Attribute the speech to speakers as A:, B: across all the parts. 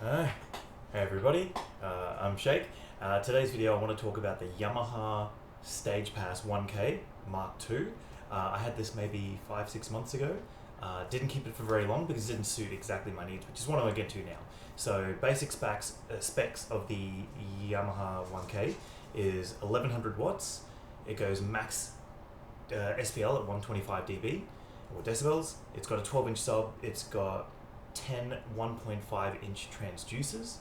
A: Hey everybody, I'm Shake. Today's video I want to talk about the Yamaha Stagepas 1K Mark II. I had this maybe 5-6 months ago. Didn't keep it for very long because it didn't suit exactly my needs, which is what I'm going to get to now. So basic specs of the Yamaha 1K is 1100 watts. It goes max SPL at 125 dB or decibels. It's got a 12-inch sub. It's got 10 1.5 inch transducers.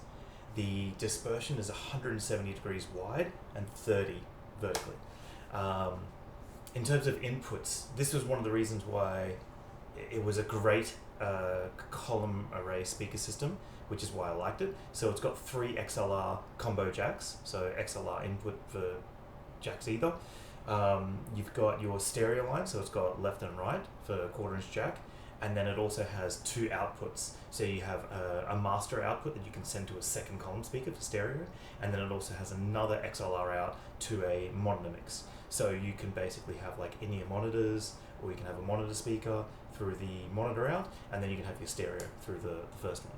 A: The dispersion is 170 degrees wide and 30 vertically. In terms of inputs, this was one of the reasons why it was a great column array speaker system, which is why I liked it. So it's got 3 XLR combo jacks, so XLR input for jacks either. You've got your stereo line, so it's got left and right for a 1/4 inch jack. And then it also has 2 outputs. So you have a master output that you can send to a second column speaker for stereo, and then it also has another XLR out to a monitor mix. So you can basically have like in-ear monitors, or you can have a monitor speaker through the monitor out, and then you can have your stereo through the first one.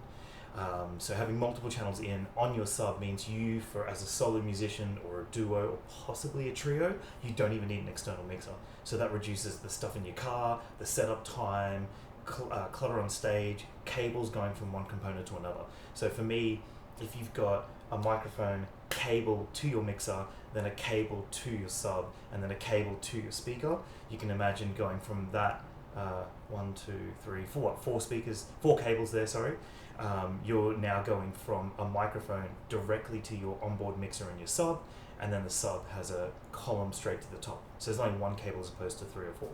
A: So having multiple channels in on your sub means you, as a solo musician or a duo or possibly a trio, you don't even need an external mixer. So that reduces the stuff in your car, the setup time, clutter on stage, cables going from one component to another. So for me, if you've got a microphone cable to your mixer, then a cable to your sub, and then a cable to your speaker, you can imagine going from that 4 cables there, sorry. You're now going from a microphone directly to your onboard mixer and your sub, and then the sub has a column straight to the top. So there's only 1 cable as opposed to 3 or 4.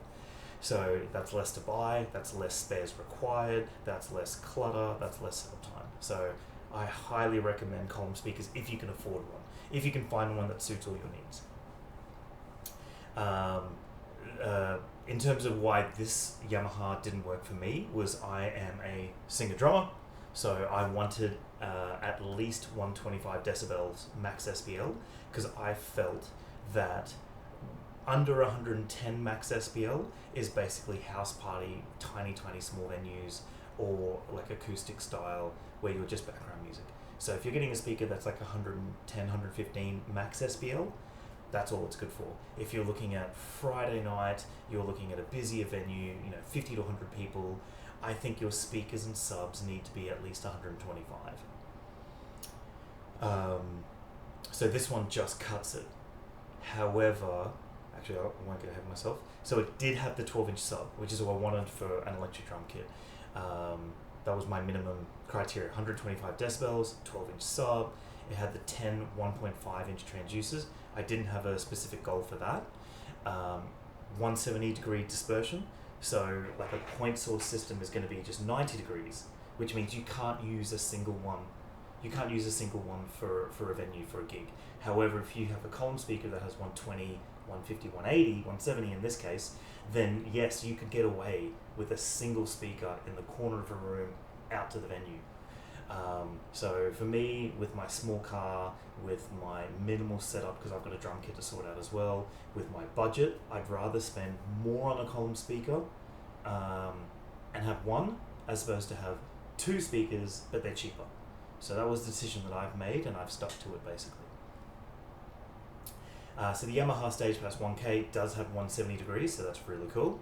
A: So that's less to buy, that's less spares required, that's less clutter, that's less setup time. So I highly recommend column speakers if you can afford one, if you can find one that suits all your needs. In terms of why this Yamaha didn't work for me, was I am a singer-drummer, so I wanted at least 125 decibels max SPL, because I felt that under 110 max SPL is basically house party, tiny small venues, or like acoustic style where you're just background music. So if you're getting a speaker that's like 110, 115 max SPL, that's all it's good for. If you're looking at Friday night, you're looking at a busier venue, 50 to 100 people, I think your speakers and subs need to be at least 125. So this one just cuts it. However, actually, I won't get ahead of myself. So it did have the 12-inch sub, which is what I wanted for an electric drum kit. That was my minimum criteria, 125 decibels, 12-inch sub. It had the 10 1.5-inch transducers. I didn't have a specific goal for that. 170 degree dispersion. So like a point source system is going to be just 90 degrees, which means you can't use a single one. You can't use a single one for a venue, for a gig. However, if you have a column speaker that has 120, 150, 180, 170 in this case, then yes, you could get away with a single speaker in the corner of a room out to the venue. So for me, with my small car, with my minimal setup, because I've got a drum kit to sort out as well, with my budget, I'd rather spend more on a column speaker and have one, as opposed to have 2 speakers, but they're cheaper. So that was the decision that I've made, and I've stuck to it basically. So the Yamaha Stagepas 1K does have 170 degrees, so that's really cool.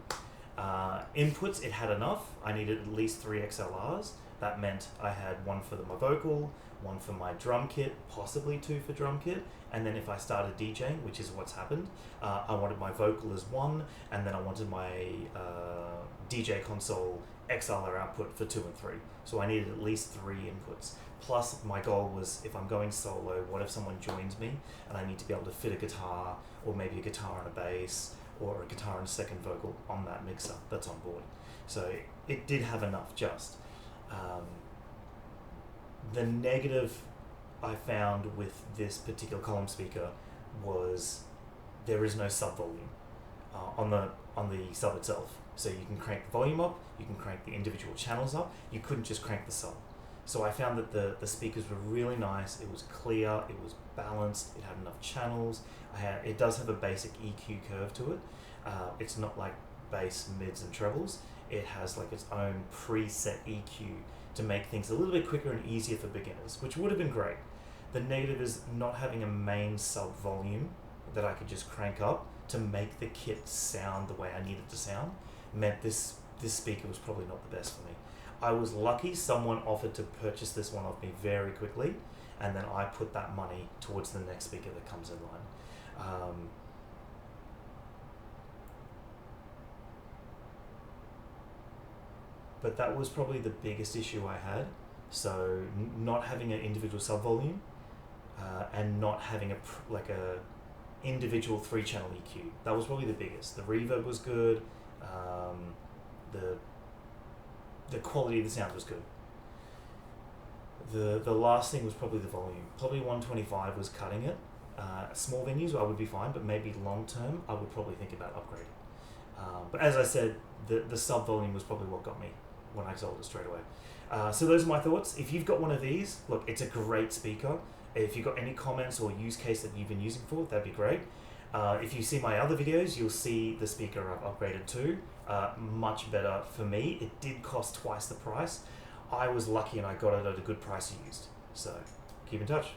A: Inputs, it had enough. I needed at least 3 XLRs. That meant I had one for my vocal, one for my drum kit, possibly 2 for drum kit, and then if I started DJing, which is what's happened, I wanted my vocal as 1, and then I wanted my DJ console XLR output for 2 and 3. So I needed at least 3 inputs. Plus, my goal was, if I'm going solo, what if someone joins me and I need to be able to fit a guitar, or maybe a guitar and a bass, or a guitar and a second vocal on that mixer that's on board. So it did have enough just. The negative I found with this particular column speaker was there is no sub volume on the sub itself. So you can crank the volume up, you can crank the individual channels up, you couldn't just crank the sub. So I found that the speakers were really nice, it was clear, it was balanced, it had enough channels. It does have a basic EQ curve to it. It's not like bass, mids and trebles. It has like its own preset EQ to make things a little bit quicker and easier for beginners, which would have been great. The negative is not having a main sub volume that I could just crank up to make the kit sound the way I needed to sound, meant this speaker was probably not the best for me. I was lucky someone offered to purchase this one off me very quickly, and then I put that money towards the next speaker that comes in line. But that was probably the biggest issue I had. So not having an individual sub volume, and not having a individual 3-channel EQ. That was probably the biggest. The reverb was good. The quality of the sound was good. The last thing was probably the volume. Probably 125 was cutting it. Small venues I would be fine, but maybe long term I would probably think about upgrading. But as I said, the sub volume was probably what got me when I sold it straight away. So those are my thoughts. If you've got one of these, look, it's a great speaker. If you've got any comments or use case that you've been using for it, that'd be great. If you see my other videos, you'll see the speaker I've upgraded to. Much better for me. It did cost twice the price. I was lucky and I got it at a good price used. So keep in touch.